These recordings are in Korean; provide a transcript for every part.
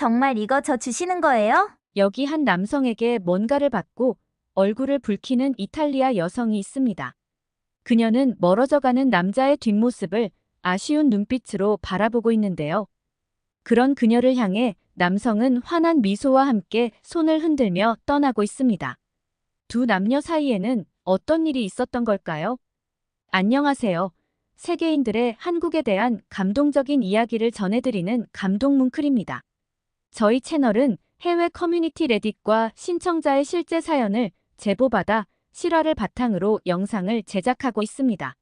정말 이거 저 주시는 거예요? 여기 한 남성에게 뭔가를 받고 얼굴을 붉히는 이탈리아 여성이 있습니다. 그녀는 멀어져가는 남자의 뒷모습을 아쉬운 눈빛으로 바라보고 있는데요. 그런 그녀를 향해 남성은 환한 미소와 함께 손을 흔들며 떠나고 있습니다. 두 남녀 사이에는 어떤 일이 있었던 걸까요? 안녕하세요. 세계인들의 한국에 대한 감동적인 이야기를 전해드리는 감동뭉클입니다. 저희 채널은 해외 커뮤니티 레딧과 신청자의 실제 사연을 제보받아 실화를 바탕으로 영상을 제작하고 있습니다.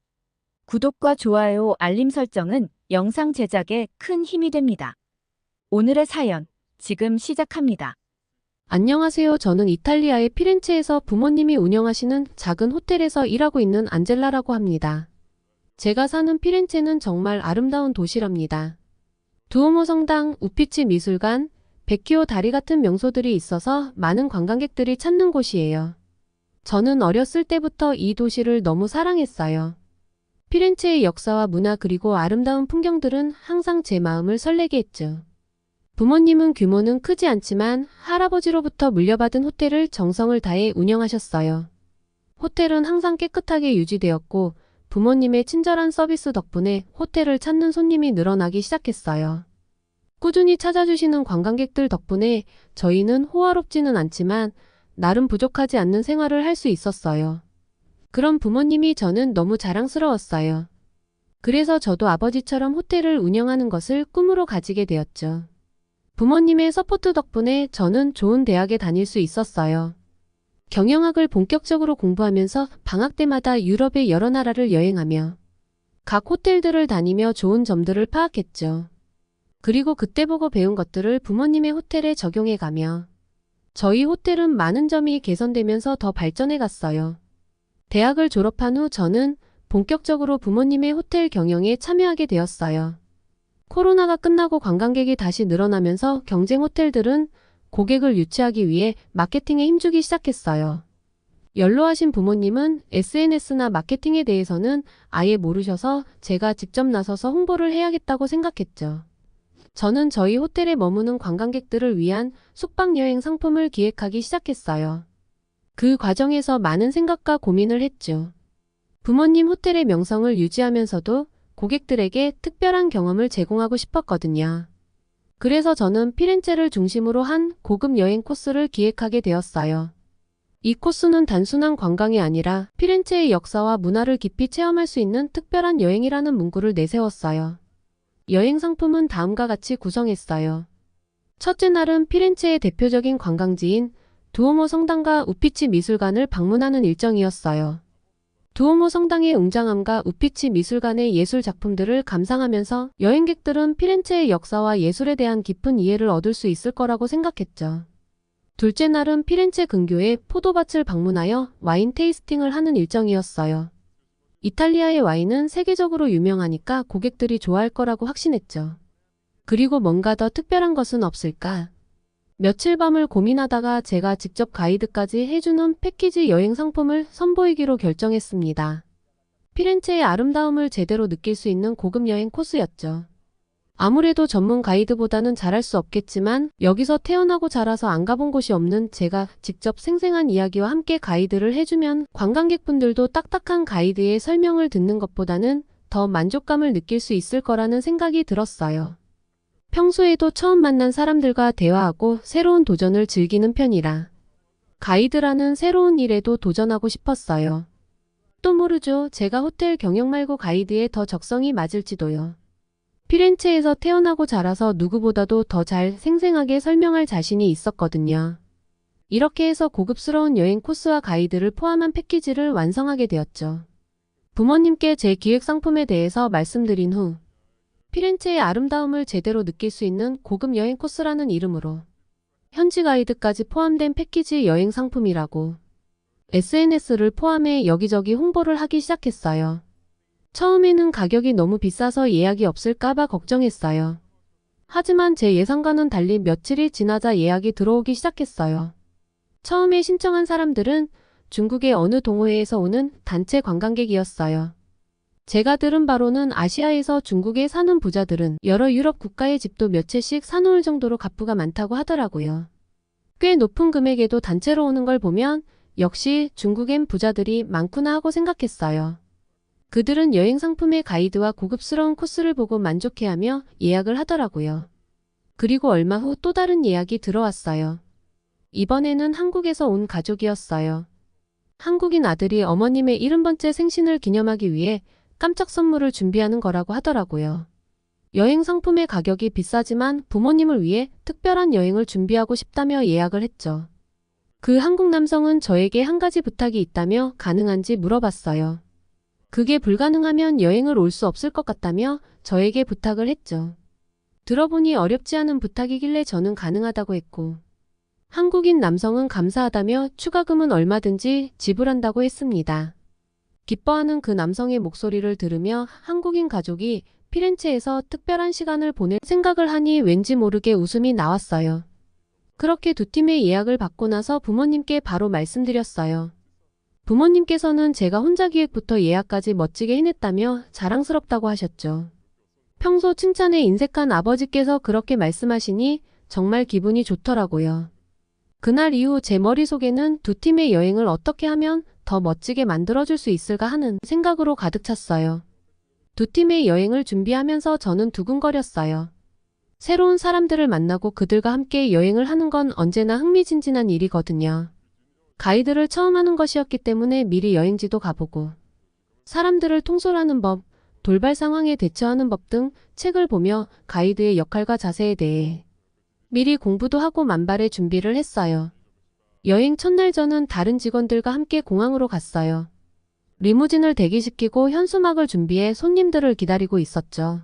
구독과 좋아요, 알림 설정은 영상 제작에 큰 힘이 됩니다. 오늘의 사연, 지금 시작합니다. 안녕하세요. 저는 이탈리아의 피렌체에서 부모님이 운영하시는 작은 호텔에서 일하고 있는 안젤라라고 합니다. 제가 사는 피렌체는 정말 아름다운 도시랍니다. 두오모 성당, 우피치 미술관, 베키오 다리 같은 명소들이 있어서 많은 관광객들이 찾는 곳이에요. 저는 어렸을 때부터 이 도시를 너무 사랑했어요. 피렌체의 역사와 문화 그리고 아름다운 풍경들은 항상 제 마음을 설레게 했죠. 부모님은 규모는 크지 않지만 할아버지로부터 물려받은 호텔을 정성을 다해 운영하셨어요. 호텔은 항상 깨끗하게 유지되었고 부모님의 친절한 서비스 덕분에 호텔을 찾는 손님이 늘어나기 시작했어요. 꾸준히 찾아주시는 관광객들 덕분에 저희는 호화롭지는 않지만 나름 부족하지 않는 생활을 할 수 있었어요. 그런 부모님이 저는 너무 자랑스러웠어요. 그래서 저도 아버지처럼 호텔을 운영하는 것을 꿈으로 가지게 되었죠. 부모님의 서포트 덕분에 저는 좋은 대학에 다닐 수 있었어요. 경영학을 본격적으로 공부하면서 방학 때마다 유럽의 여러 나라를 여행하며 각 호텔들을 다니며 좋은 점들을 파악했죠. 그리고 그때 보고 배운 것들을 부모님의 호텔에 적용해 가며 저희 호텔은 많은 점이 개선되면서 더 발전해 갔어요. 대학을 졸업한 후 저는 본격적으로 부모님의 호텔 경영에 참여하게 되었어요. 코로나가 끝나고 관광객이 다시 늘어나면서 경쟁 호텔들은 고객을 유치하기 위해 마케팅에 힘주기 시작했어요. 연로하신 부모님은 SNS나 마케팅에 대해서는 아예 모르셔서 제가 직접 나서서 홍보를 해야겠다고 생각했죠. 저는 저희 호텔에 머무는 관광객들을 위한 숙박여행 상품을 기획하기 시작했어요. 그 과정에서 많은 생각과 고민을 했죠. 부모님 호텔의 명성을 유지하면서도 고객들에게 특별한 경험을 제공하고 싶었거든요. 그래서 저는 피렌체를 중심으로 한 고급 여행 코스를 기획하게 되었어요. 이 코스는 단순한 관광이 아니라 피렌체의 역사와 문화를 깊이 체험할 수 있는 특별한 여행이라는 문구를 내세웠어요. 여행 상품은 다음과 같이 구성했어요. 첫째 날은 피렌체의 대표적인 관광지인 두오모 성당과 우피치 미술관을 방문하는 일정이었어요. 두오모 성당의 웅장함과 우피치 미술관의 예술 작품들을 감상하면서 여행객들은 피렌체의 역사와 예술에 대한 깊은 이해를 얻을 수 있을 거라고 생각했죠. 둘째 날은 피렌체 근교의 포도밭을 방문하여 와인 테이스팅을 하는 일정이었어요. 이탈리아의 와인은 세계적으로 유명하니까 고객들이 좋아할 거라고 확신했죠. 그리고 뭔가 더 특별한 것은 없을까? 며칠 밤을 고민하다가 제가 직접 가이드까지 해주는 패키지 여행 상품을 선보이기로 결정했습니다. 피렌체의 아름다움을 제대로 느낄 수 있는 고급 여행 코스였죠. 아무래도 전문 가이드보다는 잘할 수 없겠지만 여기서 태어나고 자라서 안 가본 곳이 없는 제가 직접 생생한 이야기와 함께 가이드를 해주면 관광객분들도 딱딱한 가이드의 설명을 듣는 것보다는 더 만족감을 느낄 수 있을 거라는 생각이 들었어요. 평소에도 처음 만난 사람들과 대화하고 새로운 도전을 즐기는 편이라 가이드라는 새로운 일에도 도전하고 싶었어요. 또 모르죠. 제가 호텔 경영 말고 가이드에 더 적성이 맞을지도요. 피렌체에서 태어나고 자라서 누구보다도 더 잘 생생하게 설명할 자신이 있었거든요. 이렇게 해서 고급스러운 여행 코스와 가이드를 포함한 패키지를 완성하게 되었죠. 부모님께 제 기획 상품에 대해서 말씀드린 후 피렌체의 아름다움을 제대로 느낄 수 있는 고급 여행 코스라는 이름으로 현지 가이드까지 포함된 패키지 여행 상품이라고 SNS를 포함해 여기저기 홍보를 하기 시작했어요. 처음에는 가격이 너무 비싸서 예약이 없을까봐 걱정했어요. 하지만 제 예상과는 달리 며칠이 지나자 예약이 들어오기 시작했어요. 처음에 신청한 사람들은 중국의 어느 동호회에서 오는 단체 관광객이었어요. 제가 들은 바로는 아시아에서 중국에 사는 부자들은 여러 유럽 국가의 집도 몇 채씩 사놓을 정도로 갑부가 많다고 하더라고요. 꽤 높은 금액에도 단체로 오는 걸 보면 역시 중국엔 부자들이 많구나 하고 생각했어요. 그들은 여행 상품의 가이드와 고급스러운 코스를 보고 만족해하며 예약을 하더라고요. 그리고 얼마 후 또 다른 예약이 들어왔어요. 이번에는 한국에서 온 가족이었어요. 한국인 아들이 어머님의 70번째 생신을 기념하기 위해 깜짝 선물을 준비하는 거라고 하더라고요. 여행 상품의 가격이 비싸지만 부모님을 위해 특별한 여행을 준비하고 싶다며 예약을 했죠. 그 한국 남성은 저에게 한 가지 부탁이 있다며 가능한지 물어봤어요. 그게 불가능하면 여행을 올 수 없을 것 같다며 저에게 부탁을 했죠. 들어보니 어렵지 않은 부탁이길래 저는 가능하다고 했고, 한국인 남성은 감사하다며 추가금은 얼마든지 지불한다고 했습니다. 기뻐하는 그 남성의 목소리를 들으며 한국인 가족이 피렌체에서 특별한 시간을 보낼 생각을 하니 왠지 모르게 웃음이 나왔어요. 그렇게 두 팀의 예약을 받고 나서 부모님께 바로 말씀드렸어요. 부모님께서는 제가 혼자 기획부터 예약까지 멋지게 해냈다며 자랑스럽다고 하셨죠. 평소 칭찬에 인색한 아버지께서 그렇게 말씀하시니 정말 기분이 좋더라고요. 그날 이후 제 머릿속에는 두 팀의 여행을 어떻게 하면 더 멋지게 만들어줄 수 있을까 하는 생각으로 가득 찼어요. 두 팀의 여행을 준비하면서 저는 두근거렸어요. 새로운 사람들을 만나고 그들과 함께 여행을 하는 건 언제나 흥미진진한 일이거든요. 가이드를 처음 하는 것이었기 때문에 미리 여행지도 가보고, 사람들을 통솔하는 법, 돌발 상황에 대처하는 법 등 책을 보며 가이드의 역할과 자세에 대해 미리 공부도 하고 만발의 준비를 했어요. 여행 첫날 저는 다른 직원들과 함께 공항으로 갔어요. 리무진을 대기시키고 현수막을 준비해 손님들을 기다리고 있었죠.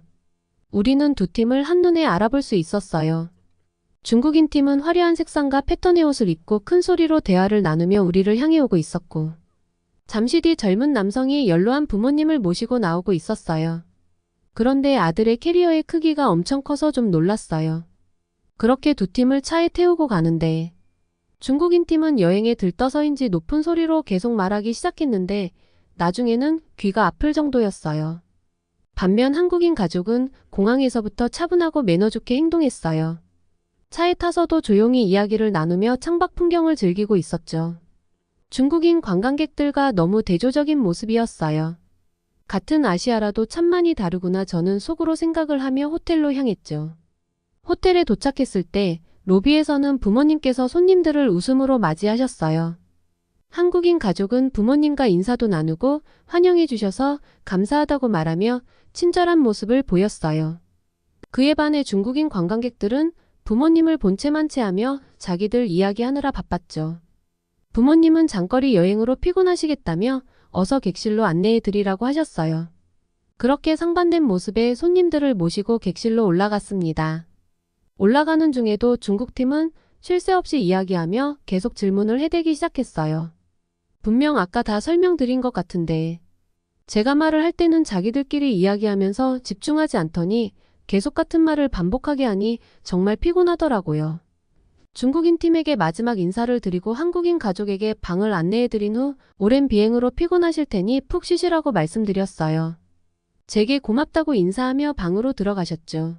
우리는 두 팀을 한눈에 알아볼 수 있었어요. 중국인 팀은 화려한 색상과 패턴의 옷을 입고 큰 소리로 대화를 나누며 우리를 향해 오고 있었고, 잠시 뒤 젊은 남성이 연로한 부모님을 모시고 나오고 있었어요. 그런데 아들의 캐리어의 크기가 엄청 커서 좀 놀랐어요. 그렇게 두 팀을 차에 태우고 가는데 중국인 팀은 여행에 들떠서인지 높은 소리로 계속 말하기 시작했는데 나중에는 귀가 아플 정도였어요. 반면 한국인 가족은 공항에서부터 차분하고 매너 좋게 행동했어요. 차에 타서도 조용히 이야기를 나누며 창밖 풍경을 즐기고 있었죠. 중국인 관광객들과 너무 대조적인 모습이었어요. 같은 아시아라도 참 많이 다르구나 저는 속으로 생각을 하며 호텔로 향했죠. 호텔에 도착했을 때 로비에서는 부모님께서 손님들을 웃음으로 맞이하셨어요. 한국인 가족은 부모님과 인사도 나누고 환영해 주셔서 감사하다고 말하며 친절한 모습을 보였어요. 그에 반해 중국인 관광객들은 부모님을 본체만 체하며 자기들 이야기하느라 바빴죠. 부모님은 장거리 여행으로 피곤하시겠다며 어서 객실로 안내해 드리라고 하셨어요. 그렇게 상반된 모습의 손님들을 모시고 객실로 올라갔습니다. 올라가는 중에도 중국팀은 쉴 새 없이 이야기하며 계속 질문을 해대기 시작했어요. 분명 아까 다 설명드린 것 같은데 제가 말을 할 때는 자기들끼리 이야기하면서 집중하지 않더니 계속 같은 말을 반복하게 하니 정말 피곤하더라고요. 중국인 팀에게 마지막 인사를 드리고 한국인 가족에게 방을 안내해드린 후 오랜 비행으로 피곤하실 테니 푹 쉬시라고 말씀드렸어요. 제게 고맙다고 인사하며 방으로 들어가셨죠.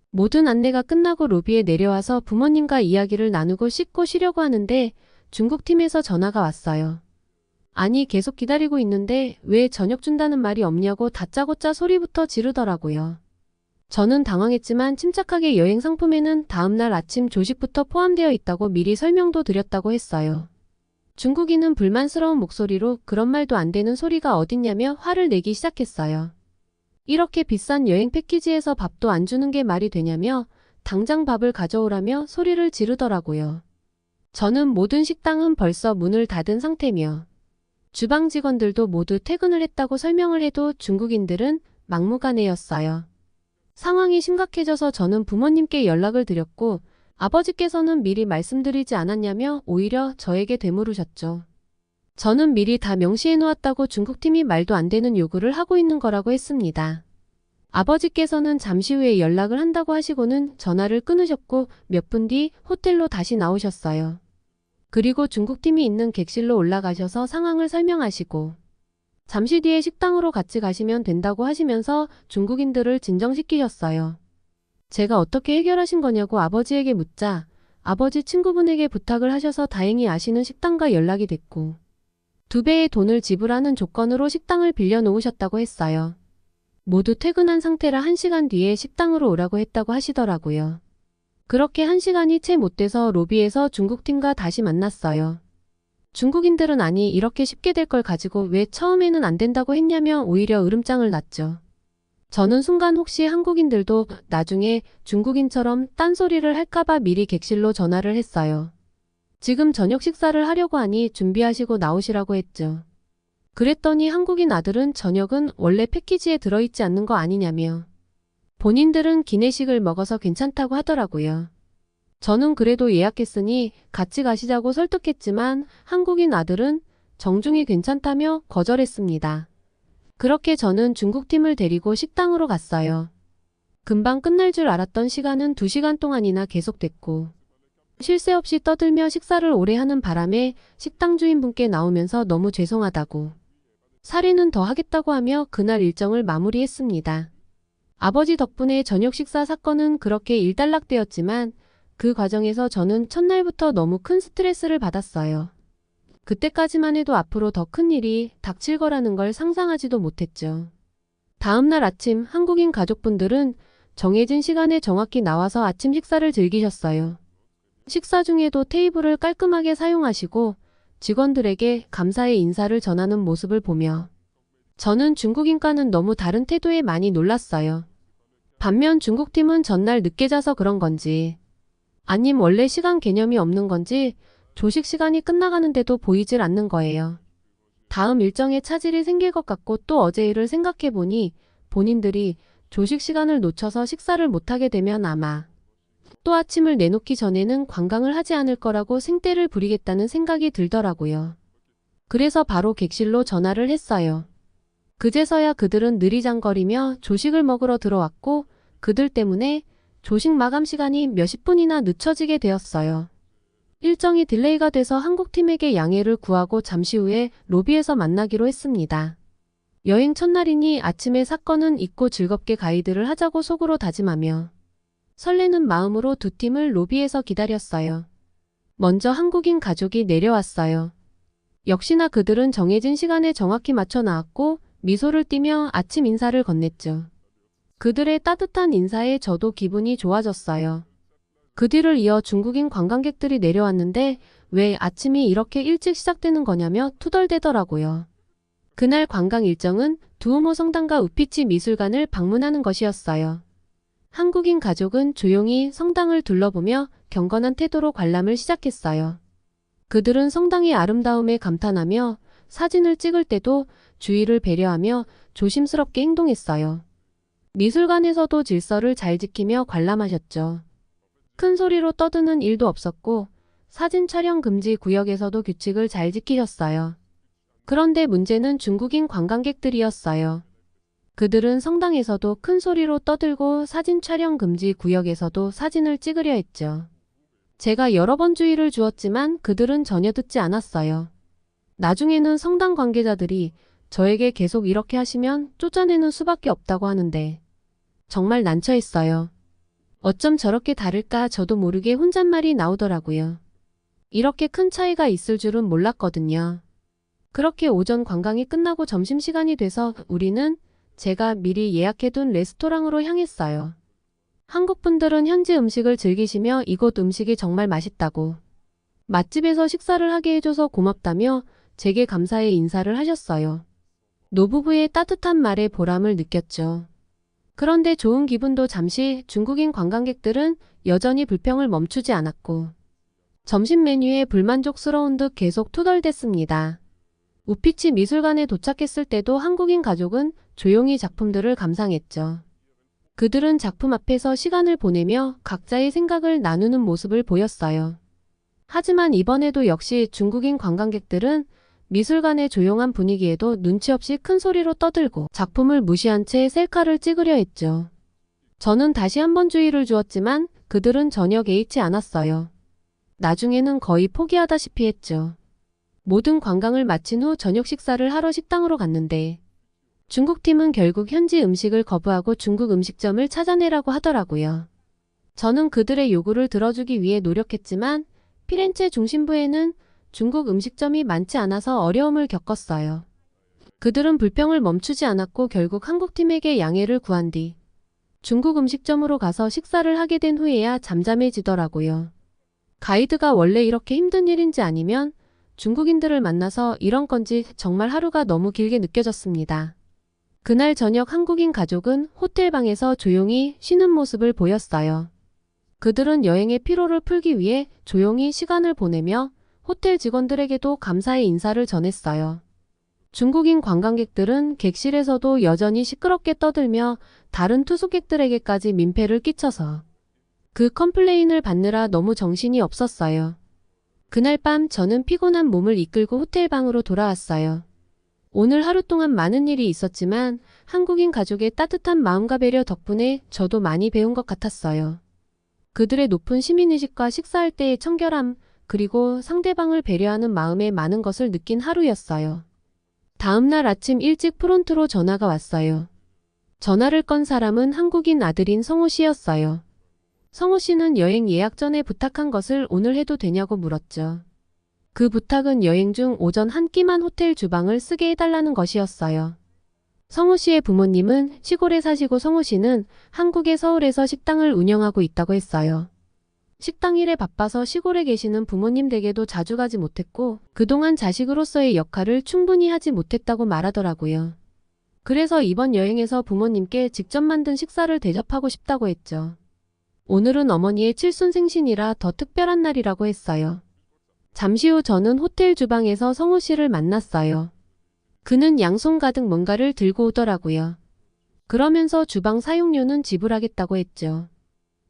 모든 안내가 끝나고 로비에 내려와서 부모님과 이야기를 나누고 씻고 쉬려고 하는데 중국팀에서 전화가 왔어요. 아니 계속 기다리고 있는데 왜 저녁 준다는 말이 없냐고 다짜고짜 소리부터 지르더라고요. 저는 당황했지만 침착하게 여행 상품에는 다음날 아침 조식부터 포함되어 있다고 미리 설명도 드렸다고 했어요. 중국인은 불만스러운 목소리로 그런 말도 안 되는 소리가 어딨냐며 화를 내기 시작했어요. 이렇게 비싼 여행 패키지에서 밥도 안 주는 게 말이 되냐며 당장 밥을 가져오라며 소리를 지르더라고요. 저는 모든 식당은 벌써 문을 닫은 상태며 주방 직원들도 모두 퇴근을 했다고 설명을 해도 중국인들은 막무가내였어요. 상황이 심각해져서 저는 부모님께 연락을 드렸고 아버지께서는 미리 말씀드리지 않았냐며 오히려 저에게 되물으셨죠. 저는 미리 다 명시해 놓았다고 중국팀이 말도 안 되는 요구를 하고 있는 거라고 했습니다. 아버지께서는 잠시 후에 연락을 한다고 하시고는 전화를 끊으셨고 몇 분 뒤 호텔로 다시 나오셨어요. 그리고 중국팀이 있는 객실로 올라가셔서 상황을 설명하시고 잠시 뒤에 식당으로 같이 가시면 된다고 하시면서 중국인들을 진정시키셨어요. 제가 어떻게 해결하신 거냐고 아버지에게 묻자 아버지 친구분에게 부탁을 하셔서 다행히 아시는 식당과 연락이 됐고 2배의 돈을 지불하는 조건으로 식당을 빌려놓으셨다고 했어요. 모두 퇴근한 상태라 1시간 뒤에 식당으로 오라고 했다고 하시더라고요. 그렇게 1시간이 채 못 돼서 로비에서 중국팀과 다시 만났어요. 중국인들은 아니 이렇게 쉽게 될 걸 가지고 왜 처음에는 안 된다고 했냐며 오히려 으름장을 놨죠. 저는 순간 혹시 한국인들도 나중에 중국인처럼 딴소리를 할까봐 미리 객실로 전화를 했어요. 지금 저녁 식사를 하려고 하니 준비하시고 나오시라고 했죠. 그랬더니 한국인 아들은 저녁은 원래 패키지에 들어있지 않는 거 아니냐며 본인들은 기내식을 먹어서 괜찮다고 하더라고요. 저는 그래도 예약했으니 같이 가시자고 설득했지만 한국인 아들은 정중히 괜찮다며 거절했습니다. 그렇게 저는 중국팀을 데리고 식당으로 갔어요. 금방 끝날 줄 알았던 시간은 2시간 동안이나 계속됐고 쉴 새 없이 떠들며 식사를 오래 하는 바람에 식당 주인분께 나오면서 너무 죄송하다고 사례는 더 하겠다고 하며 그날 일정을 마무리했습니다. 아버지 덕분에 저녁 식사 사건은 그렇게 일단락되었지만 그 과정에서 저는 첫날부터 너무 큰 스트레스를 받았어요. 그때까지만 해도 앞으로 더 큰 일이 닥칠 거라는 걸 상상하지도 못했죠. 다음날 아침 한국인 가족분들은 정해진 시간에 정확히 나와서 아침 식사를 즐기셨어요. 식사 중에도 테이블을 깔끔하게 사용하시고 직원들에게 감사의 인사를 전하는 모습을 보며 저는 중국인과는 너무 다른 태도에 많이 놀랐어요. 반면 중국팀은 전날 늦게 자서 그런 건지 아님 원래 시간 개념이 없는 건지 조식 시간이 끝나가는데도 보이질 않는 거예요. 다음 일정에 차질이 생길 것 같고 또 어제 일을 생각해보니 본인들이 조식 시간을 놓쳐서 식사를 못하게 되면 아마 또 아침을 내놓기 전에는 관광을 하지 않을 거라고 생떼를 부리겠다는 생각이 들더라고요. 그래서 바로 객실로 전화를 했어요. 그제서야 그들은 느리장거리며 조식을 먹으러 들어왔고 그들 때문에 조식 마감 시간이 몇십 분이나 늦춰지게 되었어요. 일정이 딜레이가 돼서 한국팀에게 양해를 구하고 잠시 후에 로비에서 만나기로 했습니다. 여행 첫날이니 아침에 사건은 잊고 즐겁게 가이드를 하자고 속으로 다짐하며 설레는 마음으로 2팀을 로비에서 기다렸어요. 먼저 한국인 가족이 내려왔어요. 역시나 그들은 정해진 시간에 정확히 맞춰 나왔고 미소를 띠며 아침 인사를 건넸죠. 그들의 따뜻한 인사에 저도 기분이 좋아졌어요. 그 뒤를 이어 중국인 관광객들이 내려왔는데 왜 아침이 이렇게 일찍 시작되는 거냐며 투덜대더라고요. 그날 관광 일정은 두오모 성당과 우피치 미술관을 방문하는 것이었어요. 한국인 가족은 조용히 성당을 둘러보며 경건한 태도로 관람을 시작했어요. 그들은 성당의 아름다움에 감탄하며 사진을 찍을 때도 주의를 배려하며 조심스럽게 행동했어요. 미술관에서도 질서를 잘 지키며 관람하셨죠. 큰 소리로 떠드는 일도 없었고 사진 촬영 금지 구역에서도 규칙을 잘 지키셨어요. 그런데 문제는 중국인 관광객들이었어요. 그들은 성당에서도 큰 소리로 떠들고 사진 촬영 금지 구역에서도 사진을 찍으려 했죠. 제가 여러 번 주의를 주었지만 그들은 전혀 듣지 않았어요. 나중에는 성당 관계자들이 저에게 계속 이렇게 하시면 쫓아내는 수밖에 없다고 하는데 정말 난처했어요. 어쩜 저렇게 다를까 저도 모르게 혼잣말이 나오더라고요. 이렇게 큰 차이가 있을 줄은 몰랐거든요. 그렇게 오전 관광이 끝나고 점심시간이 돼서 우리는 제가 미리 예약해둔 레스토랑으로 향했어요. 한국분들은 현지 음식을 즐기시며 이곳 음식이 정말 맛있다고 맛집에서 식사를 하게 해줘서 고맙다며 제게 감사의 인사를 하셨어요. 노부부의 따뜻한 말에 보람을 느꼈죠. 그런데 좋은 기분도 잠시 중국인 관광객들은 여전히 불평을 멈추지 않았고 점심 메뉴에 불만족스러운 듯 계속 투덜댔습니다. 우피치 미술관에 도착했을 때도 한국인 가족은 조용히 작품들을 감상했죠. 그들은 작품 앞에서 시간을 보내며 각자의 생각을 나누는 모습을 보였어요. 하지만 이번에도 역시 중국인 관광객들은 미술관의 조용한 분위기에도 눈치 없이 큰 소리로 떠들고 작품을 무시한 채 셀카를 찍으려 했죠. 저는 다시 한번 주의를 주었지만 그들은 전혀 개의치 않았어요. 나중에는 거의 포기하다시피 했죠. 모든 관광을 마친 후 저녁 식사를 하러 식당으로 갔는데 중국팀은 결국 현지 음식을 거부하고 중국 음식점을 찾아내라고 하더라고요. 저는 그들의 요구를 들어주기 위해 노력했지만 피렌체 중심부에는 중국 음식점이 많지 않아서 어려움을 겪었어요. 그들은 불평을 멈추지 않았고 결국 한국팀에게 양해를 구한 뒤 중국 음식점으로 가서 식사를 하게 된 후에야 잠잠해지더라고요. 가이드가 원래 이렇게 힘든 일인지 아니면 중국인들을 만나서 이런 건지 정말 하루가 너무 길게 느껴졌습니다. 그날 저녁 한국인 가족은 호텔 방에서 조용히 쉬는 모습을 보였어요. 그들은 여행의 피로를 풀기 위해 조용히 시간을 보내며 호텔 직원들에게도 감사의 인사를 전했어요. 중국인 관광객들은 객실에서도 여전히 시끄럽게 떠들며 다른 투숙객들에게까지 민폐를 끼쳐서 그 컴플레인을 받느라 너무 정신이 없었어요. 그날 밤 저는 피곤한 몸을 이끌고 호텔 방으로 돌아왔어요. 오늘 하루 동안 많은 일이 있었지만 한국인 가족의 따뜻한 마음과 배려 덕분에 저도 많이 배운 것 같았어요. 그들의 높은 시민의식과 식사할 때의 청결함, 그리고 상대방을 배려하는 마음에 많은 것을 느낀 하루였어요. 다음 날 아침 일찍 프론트로 전화가 왔어요. 전화를 건 사람은 한국인 아들인 성호 씨였어요. 성호 씨는 여행 예약 전에 부탁한 것을 오늘 해도 되냐고 물었죠. 그 부탁은 여행 중 오전 한 끼만 호텔 주방을 쓰게 해달라는 것이었어요. 성호 씨의 부모님은 시골에 사시고 성호 씨는 한국의 서울에서 식당을 운영하고 있다고 했어요. 식당 일에 바빠서 시골에 계시는 부모님 댁에도 자주 가지 못했고 그동안 자식으로서의 역할을 충분히 하지 못했다고 말하더라고요. 그래서 이번 여행에서 부모님께 직접 만든 식사를 대접하고 싶다고 했죠. 오늘은 어머니의 칠순생신이라 더 특별한 날이라고 했어요. 잠시 후 저는 호텔 주방에서 성호 씨를 만났어요. 그는 양손 가득 뭔가를 들고 오더라고요. 그러면서 주방 사용료는 지불하겠다고 했죠.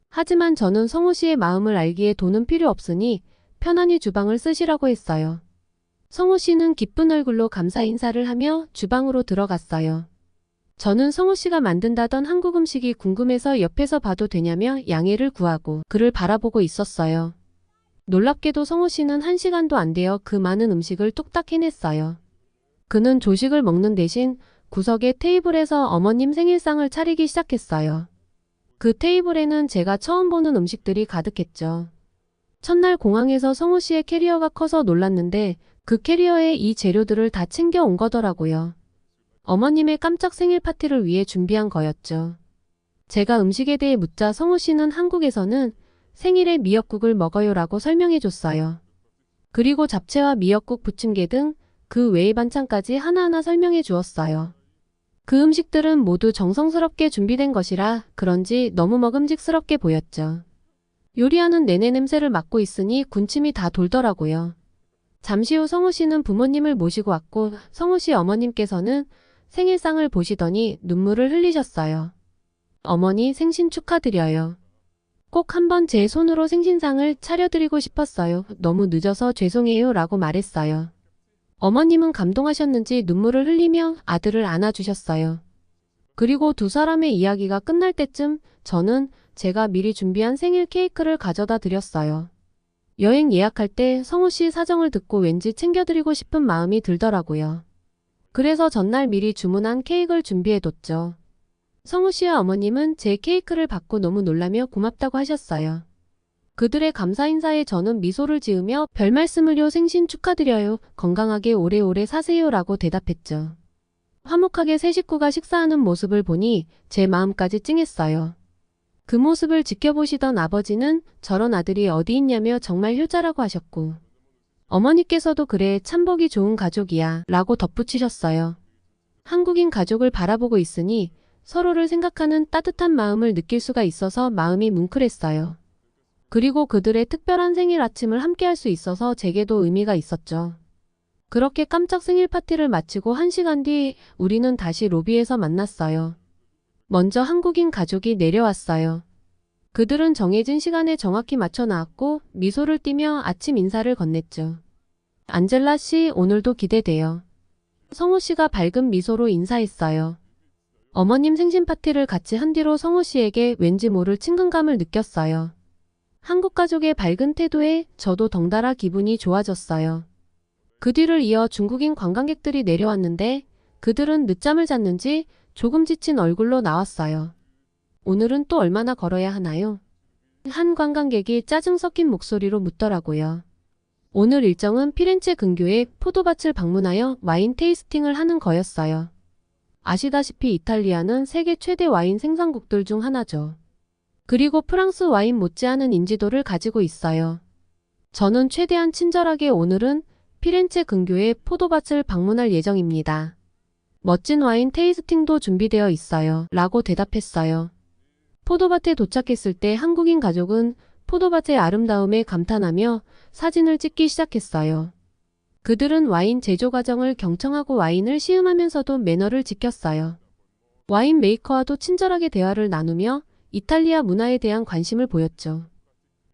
하지만 저는 성호 씨의 마음을 알기에 돈은 필요 없으니 편안히 주방을 쓰시라고 했어요. 성호 씨는 기쁜 얼굴로 감사 인사를 하며 주방으로 들어갔어요. 저는 성호 씨가 만든다던 한국 음식이 궁금해서 옆에서 봐도 되냐며 양해를 구하고 그를 바라보고 있었어요. 놀랍게도 성호 씨는 1시간도 안 되어 그 많은 음식을 뚝딱 해냈어요. 그는 조식을 먹는 대신 구석의 테이블에서 어머님 생일상을 차리기 시작했어요. 그 테이블에는 제가 처음 보는 음식들이 가득했죠. 첫날 공항에서 성호 씨의 캐리어가 커서 놀랐는데 그 캐리어에 이 재료들을 다 챙겨온 거더라고요. 어머님의 깜짝 생일 파티를 위해 준비한 거였죠. 제가 음식에 대해 묻자 성호 씨는 한국에서는 생일에 미역국을 먹어요라고 설명해줬어요. 그리고 잡채와 미역국, 부침개 등 그 외의 반찬까지 하나하나 설명해 주었어요. 그 음식들은 모두 정성스럽게 준비된 것이라 그런지 너무 먹음직스럽게 보였죠. 요리하는 내내 냄새를 맡고 있으니 군침이 다 돌더라고요. 잠시 후 성호 씨는 부모님을 모시고 왔고 성호 씨 어머님께서는 생일상을 보시더니 눈물을 흘리셨어요. 어머니 생신 축하드려요. 꼭 한번 제 손으로 생신상을 차려드리고 싶었어요. 너무 늦어서 죄송해요 라고 말했어요. 어머님은 감동하셨는지 눈물을 흘리며 아들을 안아주셨어요. 그리고 두 사람의 이야기가 끝날 때쯤 저는 제가 미리 준비한 생일 케이크를 가져다 드렸어요. 여행 예약할 때 성호 씨 사정을 듣고 왠지 챙겨드리고 싶은 마음이 들더라고요. 그래서 전날 미리 주문한 케이크를 준비해뒀죠. 성호 씨와 어머님은 제 케이크를 받고 너무 놀라며 고맙다고 하셨어요. 그들의 감사 인사에 저는 미소를 지으며 별 말씀을요, 생신 축하드려요, 건강하게 오래오래 사세요 라고 대답했죠. 화목하게 세 식구가 식사하는 모습을 보니 제 마음까지 찡했어요. 그 모습을 지켜보시던 아버지는 저런 아들이 어디 있냐며 정말 효자라고 하셨고 어머니께서도 그래 참 보기 좋은 가족이야 라고 덧붙이셨어요. 한국인 가족을 바라보고 있으니 서로를 생각하는 따뜻한 마음을 느낄 수가 있어서 마음이 뭉클했어요. 그리고 그들의 특별한 생일 아침을 함께할 수 있어서 제게도 의미가 있었죠. 그렇게 깜짝 생일 파티를 마치고 1시간 뒤 우리는 다시 로비에서 만났어요. 먼저 한국인 가족이 내려왔어요. 그들은 정해진 시간에 정확히 맞춰 나왔고 미소를 띠며 아침 인사를 건넸죠. 안젤라 씨, 오늘도 기대돼요. 성호 씨가 밝은 미소로 인사했어요. 어머님 생신 파티를 같이 한 뒤로 성호 씨에게 왠지 모를 친근감을 느꼈어요. 한국 가족의 밝은 태도에 저도 덩달아 기분이 좋아졌어요. 그 뒤를 이어 중국인 관광객들이 내려왔는데 그들은 늦잠을 잤는지 조금 지친 얼굴로 나왔어요. 오늘은 또 얼마나 걸어야 하나요? 한 관광객이 짜증 섞인 목소리로 묻더라고요. 오늘 일정은 피렌체 근교의 포도밭을 방문하여 와인 테이스팅을 하는 거였어요. 아시다시피 이탈리아는 세계 최대 와인 생산국들 중 하나죠. 그리고 프랑스 와인 못지않은 인지도를 가지고 있어요. 저는 최대한 친절하게 오늘은 피렌체 근교의 포도밭을 방문할 예정입니다. 멋진 와인 테이스팅도 준비되어 있어요. 라고 대답했어요. 포도밭에 도착했을 때 한국인 가족은 포도밭의 아름다움에 감탄하며 사진을 찍기 시작했어요. 그들은 와인 제조 과정을 경청하고 와인을 시음하면서도 매너를 지켰어요. 와인 메이커와도 친절하게 대화를 나누며 이탈리아 문화에 대한 관심을 보였죠.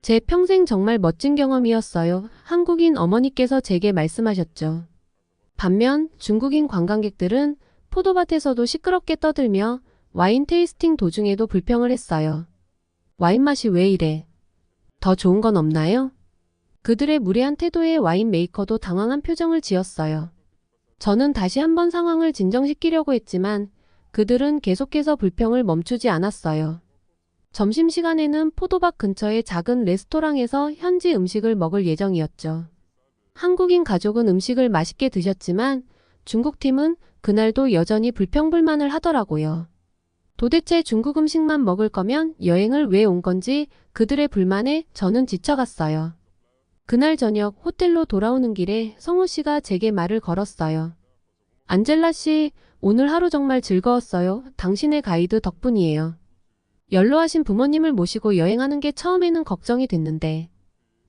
제 평생 정말 멋진 경험이었어요. 한국인 어머니께서 제게 말씀하셨죠. 반면 중국인 관광객들은 포도밭에서도 시끄럽게 떠들며 와인 테이스팅 도중에도 불평을 했어요. 와인 맛이 왜 이래? 더 좋은 건 없나요? 그들의 무례한 태도에 와인 메이커도 당황한 표정을 지었어요. 저는 다시 한번 상황을 진정시키려고 했지만 그들은 계속해서 불평을 멈추지 않았어요. 점심시간에는 포도밭 근처의 작은 레스토랑에서 현지 음식을 먹을 예정이었죠. 한국인 가족은 음식을 맛있게 드셨지만 중국팀은 그날도 여전히 불평불만을 하더라고요. 도대체 중국 음식만 먹을 거면 여행을 왜 온 건지 그들의 불만에 저는 지쳐갔어요. 그날 저녁 호텔로 돌아오는 길에 성우 씨가 제게 말을 걸었어요. 안젤라 씨, 오늘 하루 정말 즐거웠어요. 당신의 가이드 덕분이에요. 연로하신 부모님을 모시고 여행하는 게 처음에는 걱정이 됐는데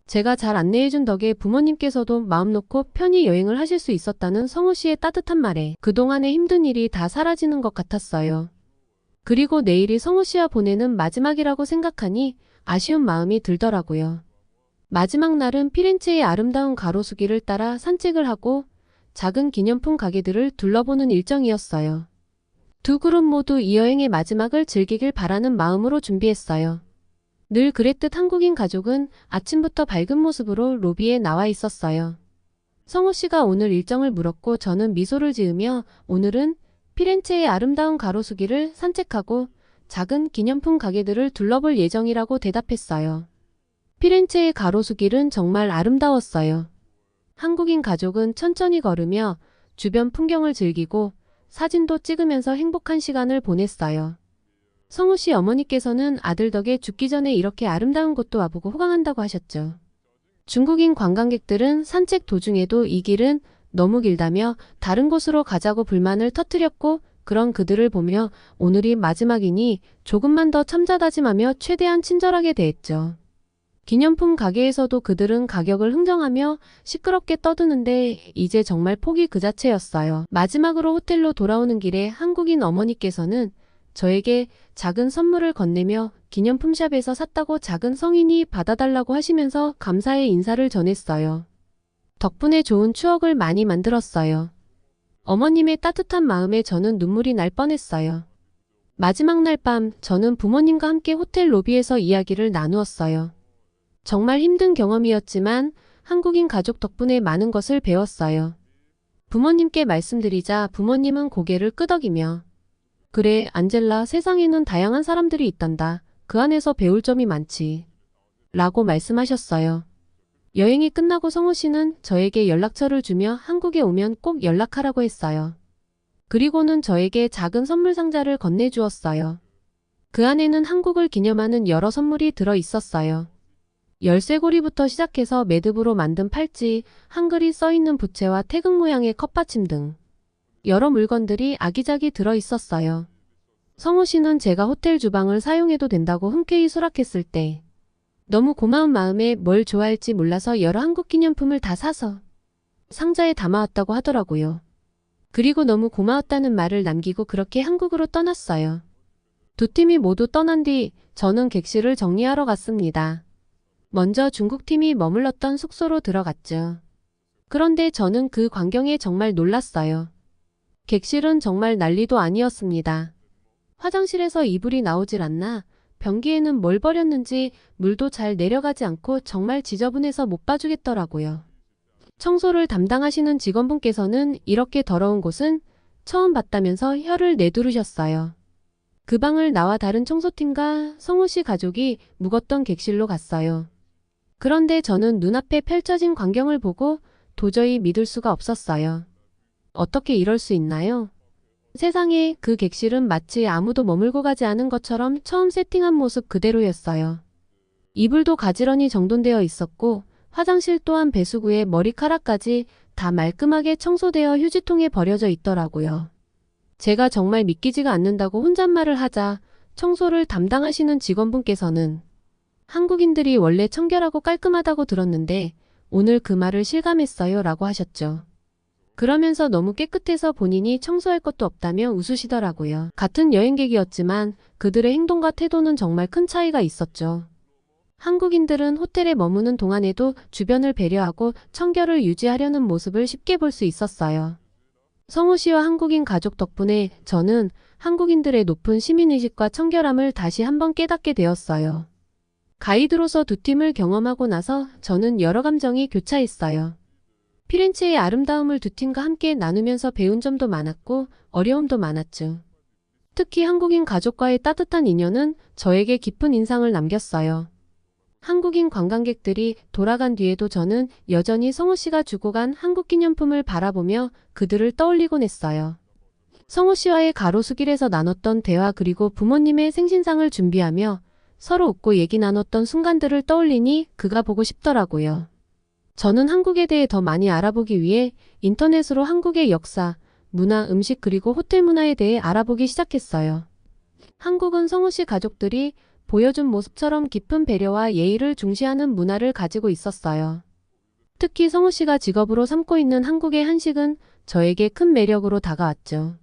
제가 잘 안내해준 덕에 부모님께서도 마음 놓고 편히 여행을 하실 수 있었다는 성우 씨의 따뜻한 말에 그동안의 힘든 일이 다 사라지는 것 같았어요. 그리고 내일이 성우 씨와 보내는 마지막이라고 생각하니 아쉬운 마음이 들더라고요. 마지막 날은 피렌체의 아름다운 가로수길을 따라 산책을 하고 작은 기념품 가게들을 둘러보는 일정이었어요. 두 그룹 모두 이 여행의 마지막을 즐기길 바라는 마음으로 준비했어요. 늘 그랬듯 한국인 가족은 아침부터 밝은 모습으로 로비에 나와 있었어요. 성우 씨가 오늘 일정을 물었고 저는 미소를 지으며 오늘은 피렌체의 아름다운 가로수길을 산책하고 작은 기념품 가게들을 둘러볼 예정이라고 대답했어요. 피렌체의 가로수길은 정말 아름다웠어요. 한국인 가족은 천천히 걸으며 주변 풍경을 즐기고 사진도 찍으면서 행복한 시간을 보냈어요. 성우 씨 어머니께서는 아들 덕에 죽기 전에 이렇게 아름다운 곳도 와보고 호강한다고 하셨죠. 중국인 관광객들은 산책 도중에도 이 길은 너무 길다며 다른 곳으로 가자고 불만을 터뜨렸고 그런 그들을 보며 오늘이 마지막이니 조금만 더 참자다짐하며 최대한 친절하게 대했죠. 기념품 가게에서도 그들은 가격을 흥정하며 시끄럽게 떠드는데 이제 정말 폭이 그 자체였어요. 마지막으로 호텔로 돌아오는 길에 한국인 어머니께서는 저에게 작은 선물을 건네며 기념품샵에서 샀다고 작은 성인이 받아달라고 하시면서 감사의 인사를 전했어요. 덕분에 좋은 추억을 많이 만들었어요. 어머님의 따뜻한 마음에 저는 눈물이 날 뻔했어요. 마지막 날 밤 저는 부모님과 함께 호텔 로비에서 이야기를 나누었어요. 정말 힘든 경험이었지만 한국인 가족 덕분에 많은 것을 배웠어요. 부모님께 말씀드리자 부모님은 고개를 끄덕이며 그래 안젤라 세상에는 다양한 사람들이 있단다. 그 안에서 배울 점이 많지. 라고 말씀하셨어요. 여행이 끝나고 성우 씨는 저에게 연락처를 주며 한국에 오면 꼭 연락하라고 했어요. 그리고는 저에게 작은 선물 상자를 건네주었어요. 그 안에는 한국을 기념하는 여러 선물이 들어 있었어요. 열쇠고리부터 시작해서 매듭으로 만든 팔찌, 한글이 써있는 부채와 태극 모양의 컵받침 등 여러 물건들이 아기자기 들어 있었어요. 성우 씨는 제가 호텔 주방을 사용해도 된다고 흔쾌히 수락했을 때 너무 고마운 마음에 뭘 좋아할지 몰라서 여러 한국 기념품을 다 사서 상자에 담아왔다고 하더라고요. 그리고 너무 고마웠다는 말을 남기고 그렇게 한국으로 떠났어요. 두 팀이 모두 떠난 뒤 저는 객실을 정리하러 갔습니다. 먼저 중국팀이 머물렀던 숙소로 들어갔죠. 그런데 저는 그 광경에 정말 놀랐어요. 객실은 정말 난리도 아니었습니다. 화장실에서 이불이 나오질 않나 변기에는 뭘 버렸는지 물도 잘 내려가지 않고 정말 지저분해서 못 봐주겠더라고요. 청소를 담당하시는 직원분께서는 이렇게 더러운 곳은 처음 봤다면서 혀를 내두르셨어요. 그 방을 나와 다른 청소팀과 성우 씨 가족이 묵었던 객실로 갔어요. 그런데 저는 눈앞에 펼쳐진 광경을 보고 도저히 믿을 수가 없었어요. 어떻게 이럴 수 있나요? 세상에, 그 객실은 마치 아무도 머물고 가지 않은 것처럼 처음 세팅한 모습 그대로였어요. 이불도 가지런히 정돈되어 있었고 화장실 또한 배수구에 머리카락까지 다 말끔하게 청소되어 휴지통에 버려져 있더라고요. 제가 정말 믿기지가 않는다고 혼잣말을 하자 청소를 담당하시는 직원분께서는 한국인들이 원래 청결하고 깔끔하다고 들었는데 오늘 그 말을 실감했어요 라고 하셨죠. 그러면서 너무 깨끗해서 본인이 청소할 것도 없다며 웃으시더라고요. 같은 여행객이었지만 그들의 행동과 태도는 정말 큰 차이가 있었죠. 한국인들은 호텔에 머무는 동안에도 주변을 배려하고 청결을 유지하려는 모습을 쉽게 볼 수 있었어요. 성우 씨와 한국인 가족 덕분에 저는 한국인들의 높은 시민의식과 청결함을 다시 한번 깨닫게 되었어요. 가이드로서 두 팀을 경험하고 나서 저는 여러 감정이 교차했어요. 피렌체의 아름다움을 두 팀과 함께 나누면서 배운 점도 많았고 어려움도 많았죠. 특히 한국인 가족과의 따뜻한 인연은 저에게 깊은 인상을 남겼어요. 한국인 관광객들이 돌아간 뒤에도 저는 여전히 성우 씨가 주고 간 한국 기념품을 바라보며 그들을 떠올리곤 했어요. 성우 씨와의 가로수길에서 나눴던 대화 그리고 부모님의 생신상을 준비하며 서로 웃고 얘기 나눴던 순간들을 떠올리니 그가 보고 싶더라고요. 저는 한국에 대해 더 많이 알아보기 위해 인터넷으로 한국의 역사, 문화, 음식 그리고 호텔 문화에 대해 알아보기 시작했어요. 한국은 성우 씨 가족들이 보여준 모습처럼 깊은 배려와 예의를 중시하는 문화를 가지고 있었어요. 특히 성우 씨가 직업으로 삼고 있는 한국의 한식은 저에게 큰 매력으로 다가왔죠.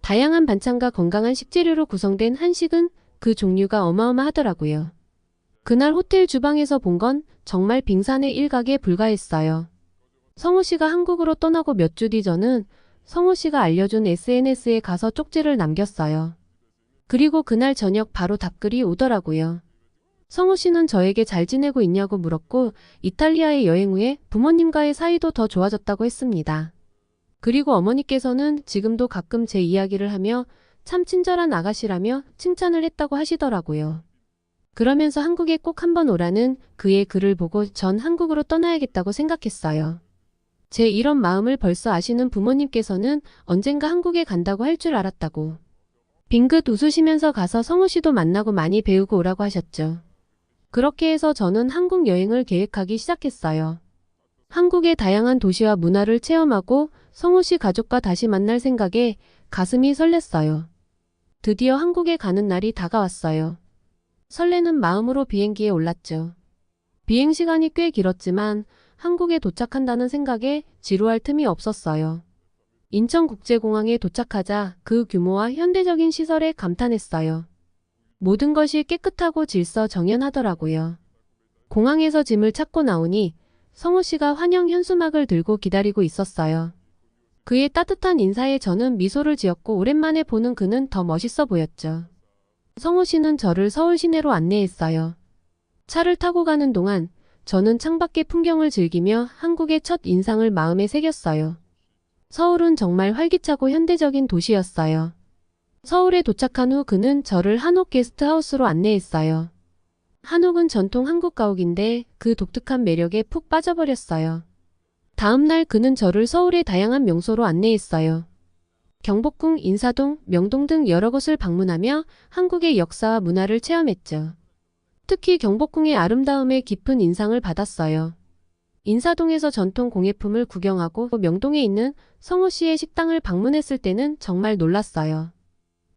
다양한 반찬과 건강한 식재료로 구성된 한식은 그 종류가 어마어마하더라고요. 그날 호텔 주방에서 본 건 정말 빙산의 일각에 불과했어요. 성우 씨가 한국으로 떠나고 몇 주 뒤 저는 성우 씨가 알려준 SNS에 가서 쪽지를 남겼어요. 그리고 그날 저녁 바로 답글이 오더라고요. 성우 씨는 저에게 잘 지내고 있냐고 물었고 이탈리아에 여행 후에 부모님과의 사이도 더 좋아졌다고 했습니다. 그리고 어머니께서는 지금도 가끔 제 이야기를 하며 참 친절한 아가씨라며 칭찬을 했다고 하시더라고요. 그러면서 한국에 꼭 한번 오라는 그의 글을 보고 전 한국으로 떠나야겠다고 생각했어요. 제 이런 마음을 벌써 아시는 부모님께서는 언젠가 한국에 간다고 할 줄 알았다고. 빙긋 웃으시면서 가서 성우 씨도 만나고 많이 배우고 오라고 하셨죠. 그렇게 해서 저는 한국 여행을 계획하기 시작했어요. 한국의 다양한 도시와 문화를 체험하고 성우 씨 가족과 다시 만날 생각에 가슴이 설렜어요. 드디어 한국에 가는 날이 다가왔어요. 설레는 마음으로 비행기에 올랐죠. 비행 시간이 꽤 길었지만 한국에 도착한다는 생각에 지루할 틈이 없었어요. 인천국제공항에 도착하자 그 규모와 현대적인 시설에 감탄했어요. 모든 것이 깨끗하고 질서정연하더라고요. 공항에서 짐을 찾고 나오니 성우 씨가 환영 현수막을 들고 기다리고 있었어요. 그의 따뜻한 인사에 저는 미소를 지었고 오랜만에 보는 그는 더 멋있어 보였죠. 성우 씨는 저를 서울 시내로 안내했어요. 차를 타고 가는 동안 저는 창밖의 풍경을 즐기며 한국의 첫 인상을 마음에 새겼어요. 서울은 정말 활기차고 현대적인 도시였어요. 서울에 도착한 후 그는 저를 한옥 게스트하우스로 안내했어요. 한옥은 전통 한국 가옥인데 그 독특한 매력에 푹 빠져버렸어요. 다음 날 그는 저를 서울의 다양한 명소로 안내했어요. 경복궁, 인사동, 명동 등 여러 곳을 방문하며 한국의 역사와 문화를 체험했죠. 특히 경복궁의 아름다움에 깊은 인상을 받았어요. 인사동에서 전통 공예품을 구경하고 명동에 있는 성우 씨의 식당을 방문했을 때는 정말 놀랐어요.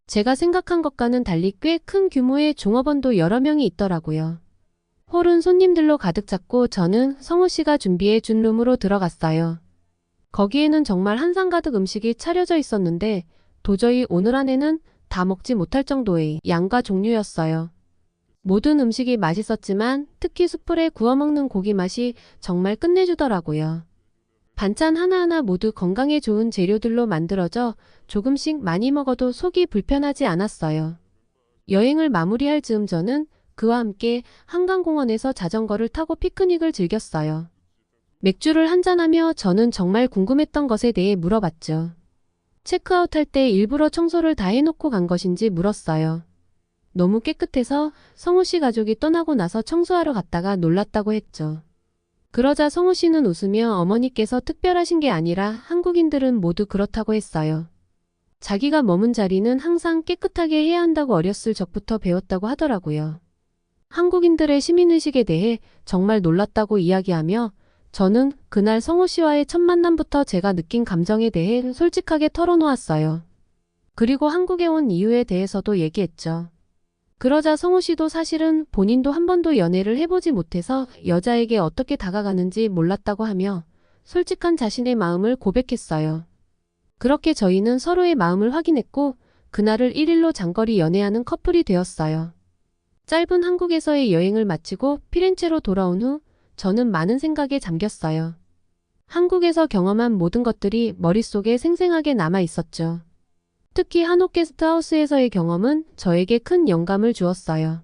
제가 생각한 것과는 달리 꽤 큰 규모의 종업원도 여러 명이 있더라고요. 홀은 손님들로 가득 찼고 저는 성우 씨가 준비해 준 룸으로 들어갔어요. 거기에는 정말 한상 가득 음식이 차려져 있었는데 도저히 오늘 안에는 다 먹지 못할 정도의 양과 종류였어요. 모든 음식이 맛있었지만 특히 숯불에 구워 먹는 고기 맛이 정말 끝내주더라고요. 반찬 하나하나 모두 건강에 좋은 재료들로 만들어져 조금씩 많이 먹어도 속이 불편하지 않았어요. 여행을 마무리할 즈음 저는 그와 함께 한강공원에서 자전거를 타고 피크닉을 즐겼어요. 맥주를 한잔하며 저는 정말 궁금했던 것에 대해 물어봤죠. 체크아웃할 때 일부러 청소를 다 해놓고 간 것인지 물었어요. 너무 깨끗해서 성우 씨 가족이 떠나고 나서 청소하러 갔다가 놀랐다고 했죠. 그러자 성우 씨는 웃으며 어머니께서 특별하신 게 아니라 한국인들은 모두 그렇다고 했어요. 자기가 머문 자리는 항상 깨끗하게 해야 한다고 어렸을 적부터 배웠다고 하더라고요. 한국인들의 시민의식에 대해 정말 놀랐다고 이야기하며 저는 그날 성우 씨와의 첫 만남부터 제가 느낀 감정에 대해 솔직하게 털어놓았어요. 그리고 한국에 온 이유에 대해서도 얘기했죠. 그러자 성우 씨도 사실은 본인도 한 번도 연애를 해보지 못해서 여자에게 어떻게 다가가는지 몰랐다고 하며 솔직한 자신의 마음을 고백했어요. 그렇게 저희는 서로의 마음을 확인했고 그날을 1일로 장거리 연애하는 커플이 되었어요. 짧은 한국에서의 여행을 마치고 피렌체로 돌아온 후 저는 많은 생각에 잠겼어요. 한국에서 경험한 모든 것들이 머릿속에 생생하게 남아 있었죠. 특히 한옥 게스트하우스에서의 경험은 저에게 큰 영감을 주었어요.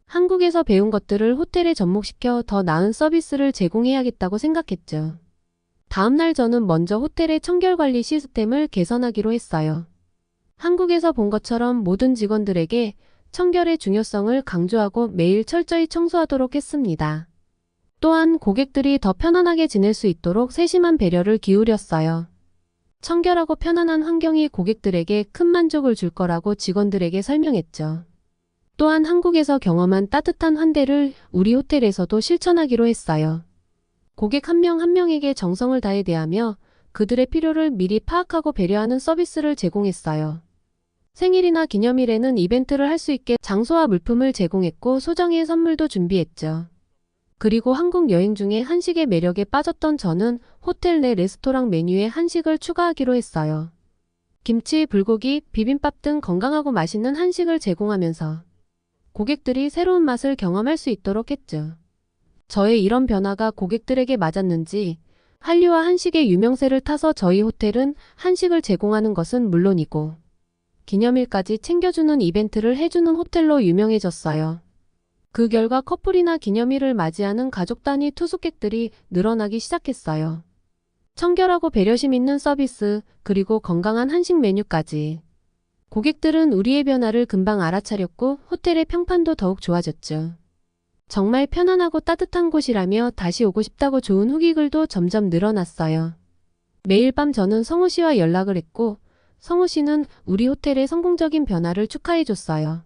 한국에서 배운 것들을 호텔에 접목시켜 더 나은 서비스를 제공해야겠다고 생각했죠. 다음날 저는 먼저 호텔의 청결관리 시스템을 개선하기로 했어요. 한국에서 본 것처럼 모든 직원들에게 청결의 중요성을 강조하고 매일 철저히 청소하도록 했습니다. 또한 고객들이 더 편안하게 지낼 수 있도록 세심한 배려를 기울였어요. 청결하고 편안한 환경이 고객들에게 큰 만족을 줄 거라고 직원들에게 설명했죠. 또한 한국에서 경험한 따뜻한 환대를 우리 호텔에서도 실천하기로 했어요. 고객 한 명 한 명에게 정성을 다해 대하며 그들의 필요를 미리 파악하고 배려하는 서비스를 제공했어요. 생일이나 기념일에는 이벤트를 할 수 있게 장소와 물품을 제공했고 소정의 선물도 준비했죠. 그리고 한국 여행 중에 한식의 매력에 빠졌던 저는 호텔 내 레스토랑 메뉴에 한식을 추가하기로 했어요. 김치, 불고기, 비빔밥 등 건강하고 맛있는 한식을 제공하면서 고객들이 새로운 맛을 경험할 수 있도록 했죠. 저의 이런 변화가 고객들에게 맞았는지 한류와 한식의 유명세를 타서 저희 호텔은 한식을 제공하는 것은 물론이고 기념일까지 챙겨주는 이벤트를 해주는 호텔로 유명해졌어요. 그 결과 커플이나 기념일을 맞이하는 가족 단위 투숙객들이 늘어나기 시작했어요. 청결하고 배려심 있는 서비스, 그리고 건강한 한식 메뉴까지. 고객들은 우리의 변화를 금방 알아차렸고 호텔의 평판도 더욱 좋아졌죠. 정말 편안하고 따뜻한 곳이라며 다시 오고 싶다고 좋은 후기글도 점점 늘어났어요. 매일 밤 저는 성우 씨와 연락을 했고 성우 씨는 우리 호텔의 성공적인 변화를 축하해줬어요.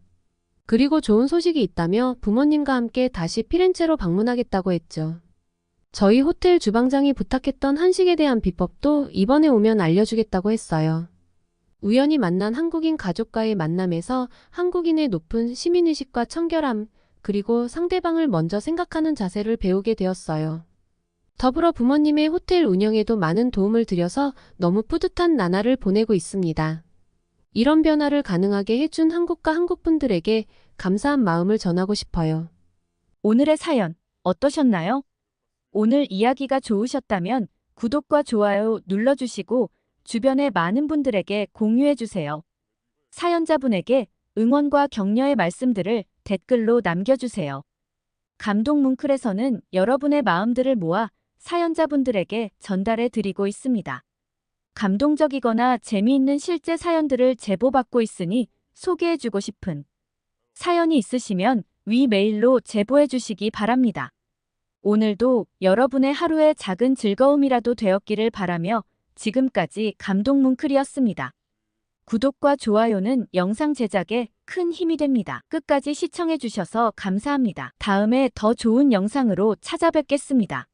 그리고 좋은 소식이 있다며 부모님과 함께 다시 피렌체로 방문하겠다고 했죠. 저희 호텔 주방장이 부탁했던 한식에 대한 비법도 이번에 오면 알려주겠다고 했어요. 우연히 만난 한국인 가족과의 만남에서 한국인의 높은 시민의식과 청결함, 그리고 상대방을 먼저 생각하는 자세를 배우게 되었어요. 더불어 부모님의 호텔 운영에도 많은 도움을 드려서 너무 뿌듯한 나날을 보내고 있습니다. 이런 변화를 가능하게 해준 한국과 한국분들에게 감사한 마음을 전하고 싶어요. 오늘의 사연 어떠셨나요? 오늘 이야기가 좋으셨다면 구독과 좋아요 눌러주시고 주변의 많은 분들에게 공유해주세요. 사연자분에게 응원과 격려의 말씀들을 댓글로 남겨주세요. 감동 뭉클에서는 여러분의 마음들을 모아 사연자분들에게 전달해 드리고 있습니다. 감동적이거나 재미있는 실제 사연들을 제보받고 있으니 소개해주고 싶은 사연이 있으시면 위 메일로 제보해 주시기 바랍니다. 오늘도 여러분의 하루의 작은 즐거움이라도 되었기를 바라며 지금까지 감동 뭉클이었습니다. 구독과 좋아요는 영상 제작에 큰 힘이 됩니다. 끝까지 시청해 주셔서 감사합니다. 다음에 더 좋은 영상으로 찾아뵙겠습니다.